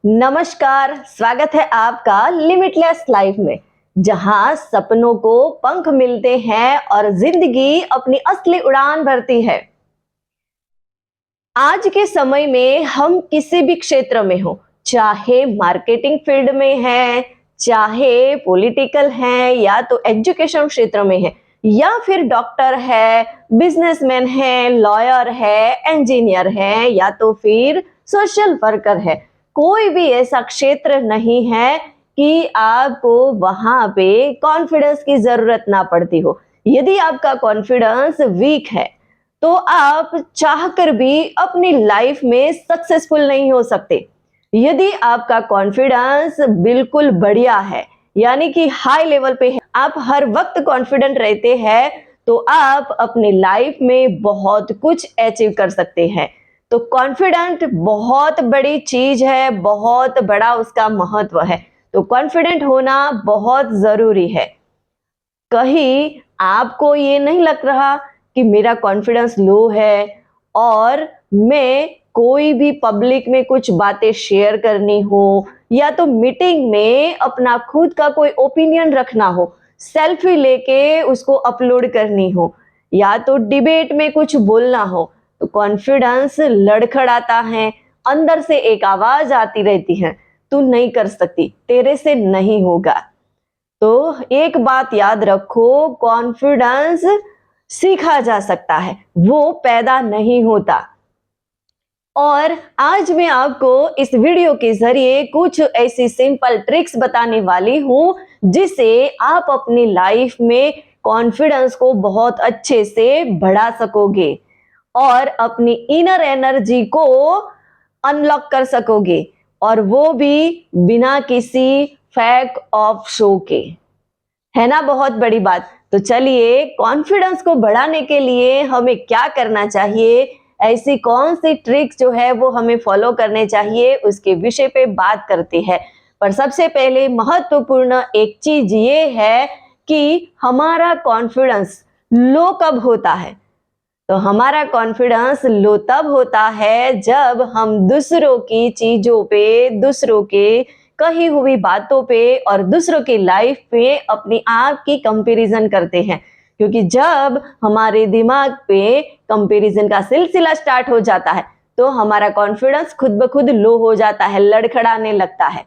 नमस्कार, स्वागत है आपका लिमिटलेस लाइफ में, जहां सपनों को पंख मिलते हैं और जिंदगी अपनी असली उड़ान भरती है। आज के समय में हम किसी भी क्षेत्र में हो, चाहे मार्केटिंग फील्ड में है, चाहे पॉलिटिकल है, या तो एजुकेशन क्षेत्र में है, या फिर डॉक्टर है, बिजनेसमैन है, लॉयर है, इंजीनियर है, या तो फिर सोशल वर्कर है। कोई भी ऐसा क्षेत्र नहीं है कि आपको वहां पे कॉन्फिडेंस की जरूरत ना पड़ती हो। यदि आपका कॉन्फिडेंस वीक है तो आप चाहकर भी अपनी लाइफ में सक्सेसफुल नहीं हो सकते। यदि आपका कॉन्फिडेंस बिल्कुल बढ़िया है, यानी कि हाई लेवल पे है, आप हर वक्त कॉन्फिडेंट रहते हैं, तो आप अपनी लाइफ में बहुत कुछ अचीव कर सकते हैं। तो कॉन्फिडेंट बहुत बड़ी चीज है, बहुत बड़ा उसका महत्व है। तो कॉन्फिडेंट होना बहुत जरूरी है। कहीं आपको ये नहीं लग रहा कि मेरा कॉन्फिडेंस लो है और मैं कोई भी पब्लिक में कुछ बातें शेयर करनी हो, या तो मीटिंग में अपना खुद का कोई ओपिनियन रखना हो, सेल्फी लेके उसको अपलोड करनी हो, या तो डिबेट में कुछ बोलना हो, तो कॉन्फिडेंस लड़खड़ाता है, अंदर से एक आवाज आती रहती है, तू नहीं कर सकती, तेरे से नहीं होगा। तो एक बात याद रखो, कॉन्फिडेंस सीखा जा सकता है, वो पैदा नहीं होता। और आज मैं आपको इस वीडियो के जरिए कुछ ऐसी सिंपल ट्रिक्स बताने वाली हूं, जिससे आप अपनी लाइफ में कॉन्फिडेंस को बहुत अच्छे से बढ़ा सकोगे और अपनी इनर एनर्जी को अनलॉक कर सकोगे, और वो भी बिना किसी फेक ऑफ शो के। है ना बहुत बड़ी बात। तो चलिए, कॉन्फिडेंस को बढ़ाने के लिए हमें क्या करना चाहिए, ऐसी कौन सी ट्रिक्स जो है वो हमें फॉलो करने चाहिए, उसके विषय पे बात करते हैं। पर सबसे पहले महत्वपूर्ण एक चीज ये है कि हमारा कॉन्फिडेंस लो कब होता है। तो हमारा कॉन्फिडेंस लो तब होता है जब हम दूसरों की चीजों पे, दूसरों के कही हुई बातों पे और दूसरों की लाइफ पे अपनी आप की कंपैरिजन करते हैं। क्योंकि जब हमारे दिमाग पे कंपैरिजन का सिलसिला स्टार्ट हो जाता है, तो हमारा कॉन्फिडेंस खुद ब खुद लो हो जाता है, लड़खड़ाने लगता है।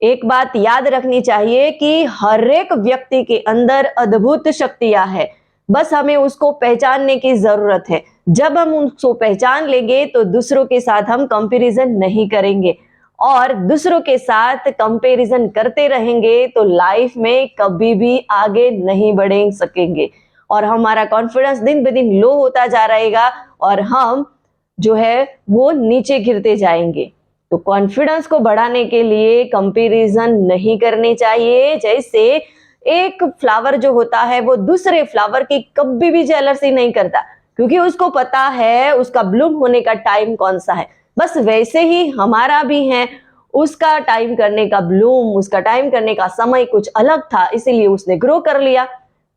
एक बात याद रखनी चाहिए कि हर एक व्यक्ति के अंदर अद्भुत शक्तियां है, बस हमें उसको पहचानने की जरूरत है। जब हम उसको पहचान लेंगे तो दूसरों के साथ हम कंपैरिजन नहीं करेंगे, और दूसरों के साथ कंपैरिजन करते रहेंगे तो लाइफ में कभी भी आगे नहीं बढ़ सकेंगे, और हमारा कॉन्फिडेंस दिन ब दिन लो होता जा रहेगा और हम जो है वो नीचे गिरते जाएंगे। तो कॉन्फिडेंस को बढ़ाने के लिए कंपैरिजन नहीं करनी चाहिए। जैसे एक फ्लावर जो होता है वो दूसरे फ्लावर की कभी भी जेलसी नहीं करता, क्योंकि उसको पता है उसका ब्लूम होने का टाइम कौन सा है। बस वैसे ही हमारा भी है, उसका टाइम करने का ब्लूम, उसका टाइम करने का समय कुछ अलग था, इसीलिए उसने ग्रो कर लिया।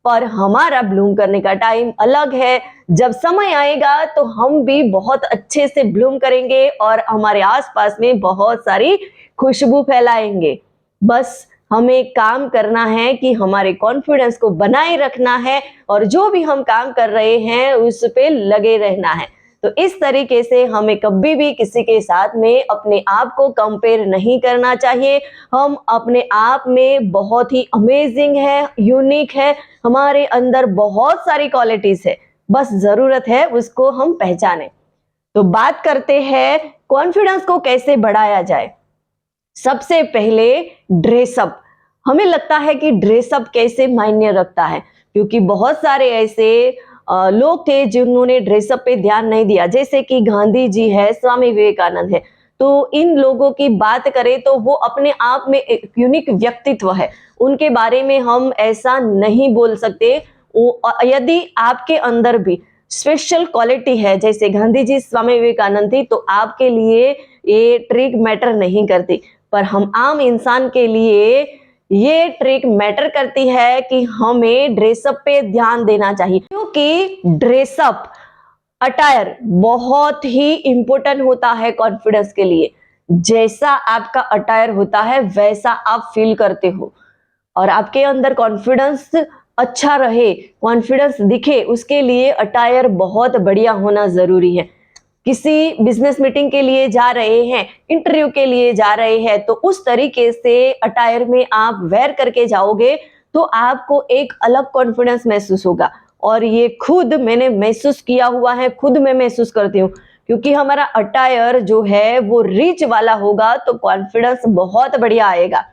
पर हमारा ब्लूम करने का टाइम अलग है। जब समय आएगा तो हम भी बहुत अच्छे से ब्लूम करेंगे और हमारे आसपास में बहुत सारी खुशबू फैलाएंगे। बस हमें काम करना है कि हमारे कॉन्फिडेंस को बनाए रखना है, और जो भी हम काम कर रहे हैं उस पे लगे रहना है। तो इस तरीके से हमें कभी भी किसी के साथ में अपने आप को कंपेयर नहीं करना चाहिए। हम अपने आप में बहुत ही अमेजिंग है, यूनिक है, हमारे अंदर बहुत सारी क्वालिटीज है, बस जरूरत है उसको हम पहचाने। तो बात करते हैं कॉन्फिडेंस को कैसे बढ़ाया जाए। सबसे पहले ड्रेसअप। हमें लगता है कि ड्रेसअप कैसे मायने रखता है, क्योंकि बहुत सारे ऐसे लोग थे जिन्होंने ड्रेसअप पे ध्यान नहीं दिया, जैसे कि गांधी जी है, स्वामी विवेकानंद है। तो इन लोगों की बात करें तो वो अपने आप में एक यूनिक व्यक्तित्व है, उनके बारे में हम ऐसा नहीं बोल सकते। यदि आपके अंदर भी स्पेशल क्वालिटी है, जैसे गांधी जी, स्वामी विवेकानंद थी, तो आपके लिए ये ट्रिक मैटर नहीं करती। पर हम आम इंसान के लिए ये ट्रिक मैटर करती है कि हमें ड्रेसअप पे ध्यान देना चाहिए, क्योंकि ड्रेसअप, अटायर बहुत ही इंपॉर्टेंट होता है कॉन्फिडेंस के लिए। जैसा आपका अटायर होता है वैसा आप फील करते हो, और आपके अंदर कॉन्फिडेंस अच्छा रहे, कॉन्फिडेंस दिखे, उसके लिए अटायर बहुत बढ़िया होना जरूरी है। किसी बिजनेस मीटिंग के लिए जा रहे हैं, इंटरव्यू के लिए जा रहे हैं, तो उस तरीके से अटायर में आप वेयर करके जाओगे तो आपको एक अलग कॉन्फिडेंस महसूस होगा। और ये खुद मैंने महसूस किया हुआ है, खुद मैं महसूस करती हूँ, क्योंकि हमारा अटायर जो है वो रिच वाला होगा तो कॉन्फिडेंस बहुत बढ़िया आएगा।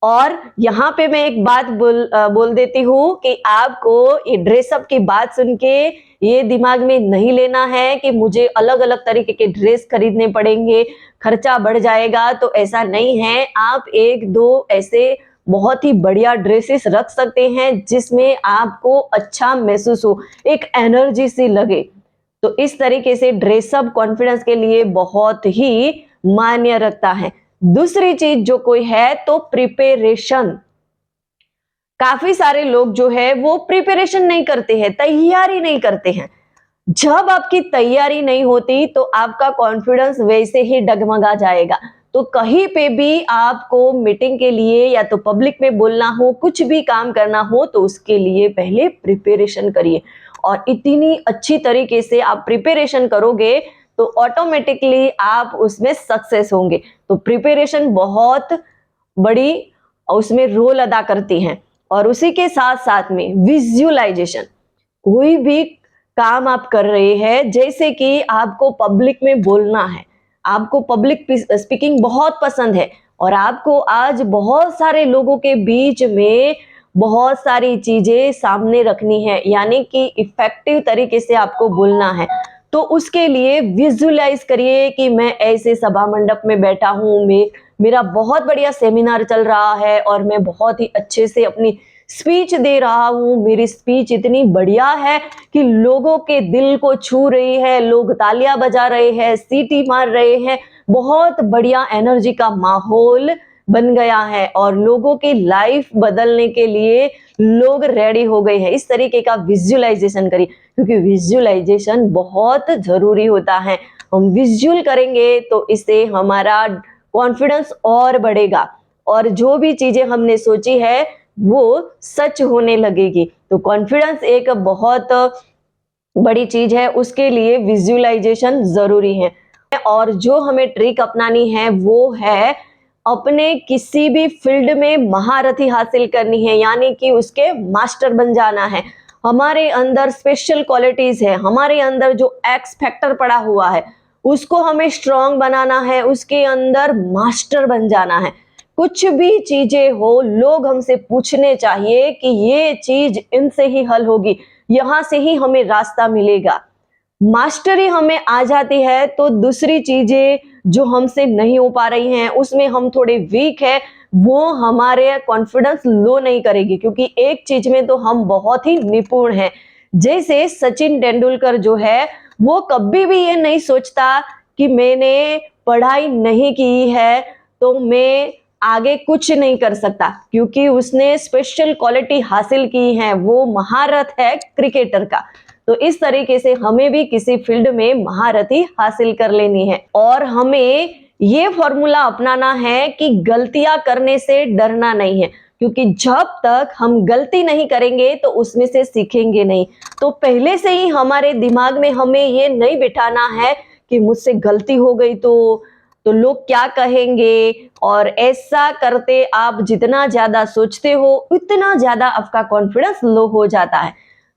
और यहाँ पे मैं एक बात बोल देती हूँ कि आपको ये ड्रेसअप की बात सुन के ये दिमाग में नहीं लेना है कि मुझे अलग अलग तरीके के ड्रेस खरीदने पड़ेंगे, खर्चा बढ़ जाएगा, तो ऐसा नहीं है। आप एक दो ऐसे बहुत ही बढ़िया ड्रेसेस रख सकते हैं जिसमें आपको अच्छा महसूस हो, एक एनर्जी सी लगे। तो इस तरीके से ड्रेसअप कॉन्फिडेंस के लिए बहुत ही मान्य रखता है। दूसरी चीज जो कोई है तो प्रिपरेशन। काफी सारे लोग जो है वो प्रिपरेशन नहीं करते हैं, तैयारी नहीं करते हैं। जब आपकी तैयारी नहीं होती तो आपका कॉन्फिडेंस वैसे ही डगमगा जाएगा। तो कहीं पे भी आपको मीटिंग के लिए या तो पब्लिक में बोलना हो, कुछ भी काम करना हो, तो उसके लिए पहले प्रिपरेशन करिए। और इतनी अच्छी तरीके से आप प्रिपरेशन करोगे तो ऑटोमेटिकली आप उसमें सक्सेस होंगे। तो प्रिपरेशन बहुत बड़ी उसमें रोल अदा करती है। और उसी के साथ साथ में विजुअलाइजेशन। कोई भी काम आप कर रहे हैं, जैसे कि आपको पब्लिक में बोलना है, आपको पब्लिक स्पीकिंग बहुत पसंद है और आपको आज बहुत सारे लोगों के बीच में बहुत सारी चीजें सामने रखनी है, यानी कि इफेक्टिव तरीके से आपको बोलना है, तो उसके लिए विजुअलाइज करिए कि मैं ऐसे सभा मंडप में बैठा हूं, मेरा बहुत बढ़िया सेमिनार चल रहा है और मैं बहुत ही अच्छे से अपनी स्पीच दे रहा हूं। मेरी स्पीच इतनी बढ़िया है कि लोगों के दिल को छू रही है, लोग तालियां बजा रहे हैं, सीटी मार रहे हैं, बहुत बढ़िया एनर्जी का माहौल बन गया है और लोगों की लाइफ बदलने के लिए लोग रेडी हो गए हैं। इस तरीके का विजुअलाइजेशन करिए, क्योंकि विजुअलाइजेशन बहुत जरूरी होता है। हम विजुअल करेंगे तो इससे हमारा कॉन्फिडेंस और बढ़ेगा और जो भी चीजें हमने सोची है वो सच होने लगेगी। तो कॉन्फिडेंस एक बहुत बड़ी चीज है, उसके लिए विजुअलाइजेशन जरूरी है। और जो हमें ट्रिक अपनानी है वो है अपने किसी भी फील्ड में महारथी हासिल करनी है, यानी कि उसके मास्टर बन जाना है। हमारे अंदर स्पेशल क्वालिटीज है, हमारे अंदर जो एक्स फैक्टर पड़ा हुआ है उसको हमें स्ट्रांग बनाना है, उसके अंदर मास्टर बन जाना है। कुछ भी चीजें हो, लोग हमसे पूछने चाहिए कि ये चीज इनसे ही हल होगी, यहां से ही हमें रास्ता मिलेगा। मास्टरी हमें आ जाती है तो दूसरी चीजें जो हमसे नहीं हो पा रही हैं, उसमें हम थोड़े वीक है, वो हमारे कॉन्फिडेंस लो नहीं करेगी, क्योंकि एक चीज में तो हम बहुत ही निपुण हैं। जैसे सचिन तेंदुलकर जो है वो कभी भी ये नहीं सोचता कि मैंने पढ़ाई नहीं की है तो मैं आगे कुछ नहीं कर सकता, क्योंकि उसने स्पेशल क्वालिटी हासिल की है, वो महारत है क्रिकेटर का। तो इस तरीके से हमें भी किसी फील्ड में महारथी हासिल कर लेनी है और हमें ये फॉर्मूला अपनाना है कि गलतियां करने से डरना नहीं है, क्योंकि जब तक हम गलती नहीं करेंगे तो उसमें से सीखेंगे नहीं। तो पहले से ही हमारे दिमाग में हमें ये नहीं बिठाना है कि मुझसे गलती हो गई तो लोग क्या कहेंगे, और ऐसा करते आप जितना ज्यादा सोचते हो उतना ज्यादा आपका कॉन्फिडेंस लो हो जाता है।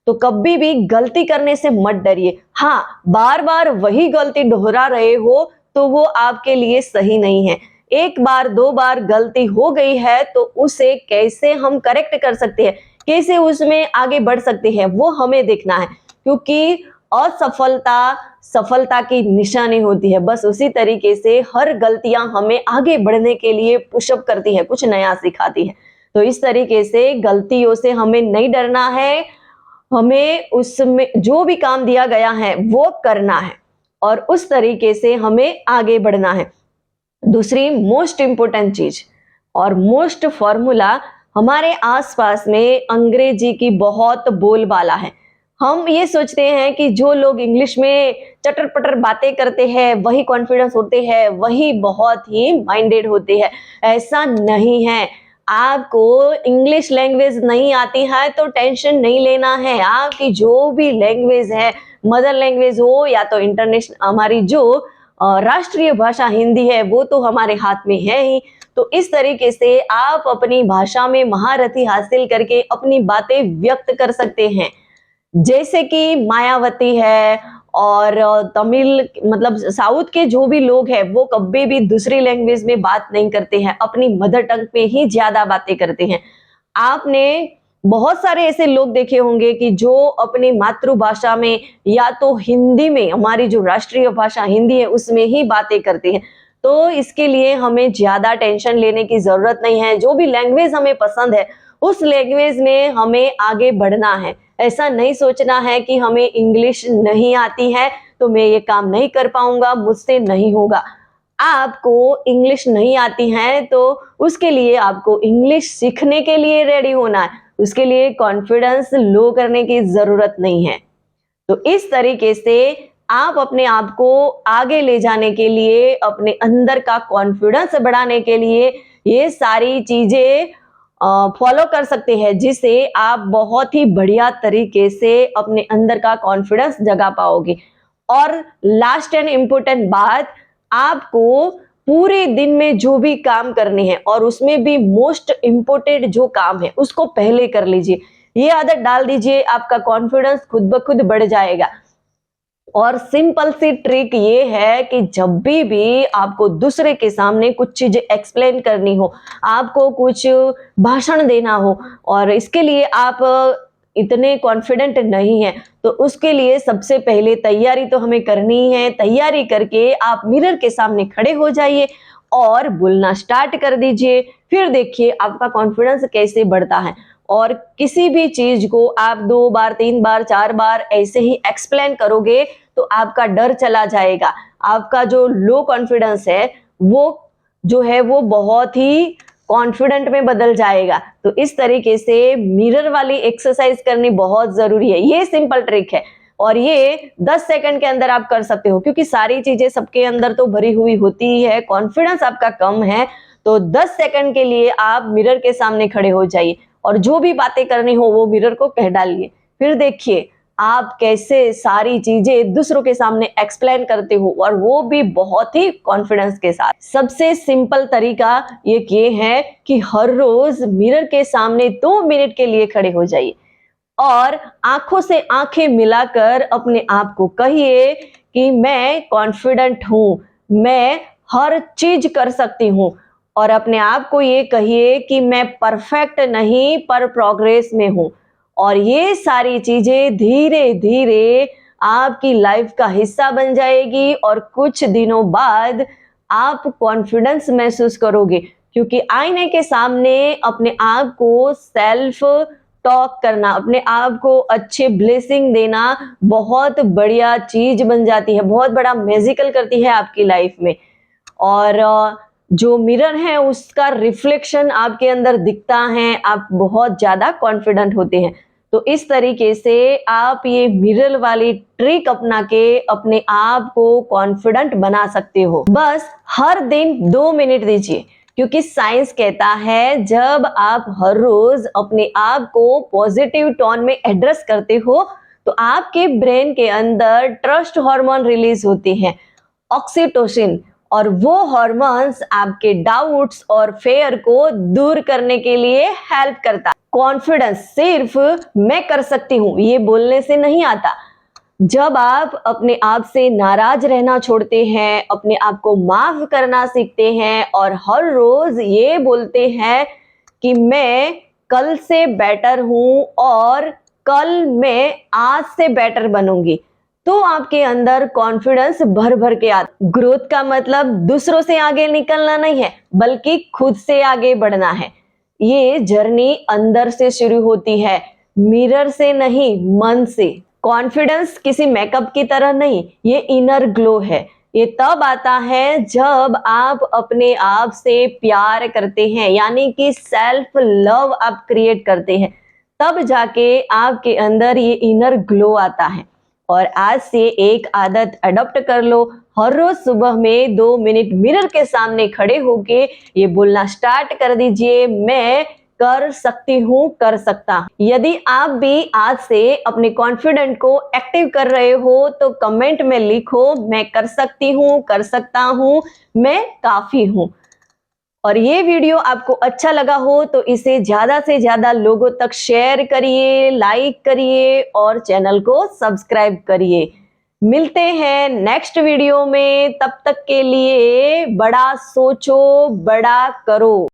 तो कभी भी गलती करने से मत डरिए। हाँ, बार बार वही गलती दोहरा रहे हो तो वो आपके लिए सही नहीं है। एक बार दो बार गलती हो गई है तो उसे कैसे हम करेक्ट कर सकते हैं, कैसे उसमें आगे बढ़ सकते हैं, वो हमें देखना है, क्योंकि असफलता सफलता की निशानी होती है। बस उसी तरीके से हर गलतियां हमें आगे बढ़ने के लिए पुशअप करती है, कुछ नया सिखाती है। तो इस तरीके से गलतियों से हमें नहीं डरना है, हमें उसमें जो भी काम दिया गया है वो करना है और उस तरीके से हमें आगे बढ़ना है। दूसरी मोस्ट इंपोर्टेंट चीज और मोस्ट फॉर्मूला, हमारे आसपास में अंग्रेजी की बहुत बोलबाला है। हम ये सोचते हैं कि जो लोग इंग्लिश में चटर-पटर बातें करते हैं, वही कॉन्फिडेंस होते हैं, वही बहुत ही माइंडेड होते हैं। ऐसा नहीं है। आपको इंग्लिश लैंग्वेज नहीं आती है तो टेंशन नहीं लेना है। आपकी जो भी लैंग्वेज है, मदर लैंग्वेज हो या तो इंटरनेशनल हमारी जो राष्ट्रीय भाषा हिंदी है, वो तो हमारे हाथ में है ही। तो इस तरीके से आप अपनी भाषा में महारथी हासिल करके अपनी बातें व्यक्त कर सकते हैं। जैसे कि मायावती है और तमिल मतलब साउथ के जो भी लोग हैं वो कभी भी दूसरी लैंग्वेज में बात नहीं करते हैं, अपनी मदर टंग पे ही ज्यादा बातें करते हैं। आपने बहुत सारे ऐसे लोग देखे होंगे कि जो अपनी मातृभाषा में या तो हिंदी में, हमारी जो राष्ट्रीय भाषा हिंदी है उसमें ही बातें करते हैं। तो इसके लिए हमें ज्यादा टेंशन लेने की जरूरत नहीं है। जो भी लैंग्वेज हमें पसंद है उस लैंग्वेज में हमें आगे बढ़ना है। ऐसा नहीं सोचना है कि हमें इंग्लिश नहीं आती है तो मैं ये काम नहीं कर पाऊंगा, मुझसे नहीं होगा। आपको इंग्लिश नहीं आती है तो उसके लिए आपको इंग्लिश सीखने के लिए रेडी होना है। उसके लिए कॉन्फिडेंस लो करने की जरूरत नहीं है। तो इस तरीके से आप अपने आप को आगे ले जाने के लिए, अपने अंदर का कॉन्फिडेंस बढ़ाने के लिए ये सारी चीजें फॉलो कर सकते हैं, जिससे आप बहुत ही बढ़िया तरीके से अपने अंदर का कॉन्फिडेंस जगा पाओगे। और लास्ट एंड इम्पोर्टेंट बात, आपको पूरे दिन में जो भी काम करने हैं और उसमें भी मोस्ट इम्पोर्टेंट जो काम है उसको पहले कर लीजिए। ये आदत डाल दीजिए, आपका कॉन्फिडेंस खुद ब खुद बढ़ जाएगा। और सिंपल सी ट्रिक ये है कि जब भी आपको दूसरे के सामने कुछ चीजें एक्सप्लेन करनी हो, आपको कुछ भाषण देना हो और इसके लिए आप इतने कॉन्फिडेंट नहीं है, तो उसके लिए सबसे पहले तैयारी तो हमें करनी है। तैयारी करके आप मिरर के सामने खड़े हो जाइए और बोलना स्टार्ट कर दीजिए। फिर देखिए आपका कॉन्फिडेंस कैसे बढ़ता है। और किसी भी चीज को आप 2 बार, 3 बार, 4 बार ऐसे ही एक्सप्लेन करोगे तो आपका डर चला जाएगा। आपका जो लो कॉन्फिडेंस है वो जो है वो बहुत ही कॉन्फिडेंट में बदल जाएगा। तो इस तरीके से मिरर वाली एक्सरसाइज करनी बहुत जरूरी है। ये सिंपल ट्रिक है और ये 10 सेकंड के अंदर आप कर सकते हो, क्योंकि सारी चीजें सबके अंदर तो भरी हुई होती ही है। कॉन्फिडेंस आपका कम है तो 10 सेकंड के लिए आप मिरर के सामने खड़े हो जाइए और जो भी बातें करनी हो वो मिरर को कह डालिए। फिर देखिए आप कैसे सारी चीजें दूसरों के सामने एक्सप्लेन करते हो, और वो भी बहुत ही कॉन्फिडेंस के साथ। सबसे सिंपल तरीका ये है कि हर रोज मिरर के सामने 2 मिनट के लिए खड़े हो जाइए और आंखों से आंखें मिलाकर अपने आप को कहिए कि मैं कॉन्फिडेंट हूं, मैं हर चीज कर सकती हूं। और अपने आप को ये कहिए कि मैं परफेक्ट नहीं पर प्रोग्रेस में हूं। और ये सारी चीजें धीरे धीरे आपकी लाइफ का हिस्सा बन जाएगी और कुछ दिनों बाद आप कॉन्फिडेंस महसूस करोगे, क्योंकि आईने के सामने अपने आप को सेल्फ टॉक करना, अपने आप को अच्छे ब्लेसिंग देना बहुत बढ़िया चीज बन जाती है, बहुत बड़ा मैजिकल करती है आपकी लाइफ में। और जो मिरर है उसका रिफ्लेक्शन आपके अंदर दिखता है, आप बहुत ज्यादा कॉन्फिडेंट होते हैं। तो इस तरीके से आप ये मिरर वाली ट्रिक अपना के अपने आप को कॉन्फिडेंट बना सकते हो। बस हर दिन 2 मिनट दीजिए, क्योंकि साइंस कहता है जब आप हर रोज अपने आप को पॉजिटिव टोन में एड्रेस करते हो तो आपके ब्रेन के अंदर ट्रस्ट हार्मोन रिलीज होते हैं, ऑक्सीटोसिन। और वो हार्मोन्स आपके डाउट्स और फेयर को दूर करने के लिए हेल्प करता है। कॉन्फिडेंस सिर्फ मैं कर सकती हूँ ये बोलने से नहीं आता। जब आप अपने आप से नाराज रहना छोड़ते हैं, अपने आप को माफ करना सीखते हैं और हर रोज ये बोलते हैं कि मैं कल से बेटर हूं और कल मैं आज से बेटर बनूंगी, तो आपके अंदर कॉन्फिडेंस भर भर के आता। ग्रोथ का मतलब दूसरों से आगे निकलना नहीं है, बल्कि खुद से आगे बढ़ना है। ये जर्नी अंदर से शुरू होती है, मिरर से नहीं, मन से। कॉन्फिडेंस किसी मेकअप की तरह नहीं, ये इनर ग्लो है। ये तब आता है जब आप अपने आप से प्यार करते हैं, यानी कि सेल्फ लव आप क्रिएट करते हैं। तब जाके आपके अंदर ये इनर ग्लो आता है। और आज से एक आदत अडॉप्ट कर लो, हर रोज सुबह में 2 मिनट मिरर के सामने खड़े होके ये बोलना स्टार्ट कर दीजिए, मैं कर सकती हूँ, कर सकता हूँ। यदि आप भी आज से अपने कॉन्फिडेंट को एक्टिव कर रहे हो तो कमेंट में लिखो, मैं कर सकती हूँ, कर सकता हूँ, मैं काफी हूँ। और ये वीडियो आपको अच्छा लगा हो तो इसे ज्यादा से ज्यादा लोगों तक शेयर करिए, लाइक करिए और चैनल को सब्सक्राइब करिए। मिलते हैं नेक्स्ट वीडियो में, तब तक के लिए बड़ा सोचो, बड़ा करो।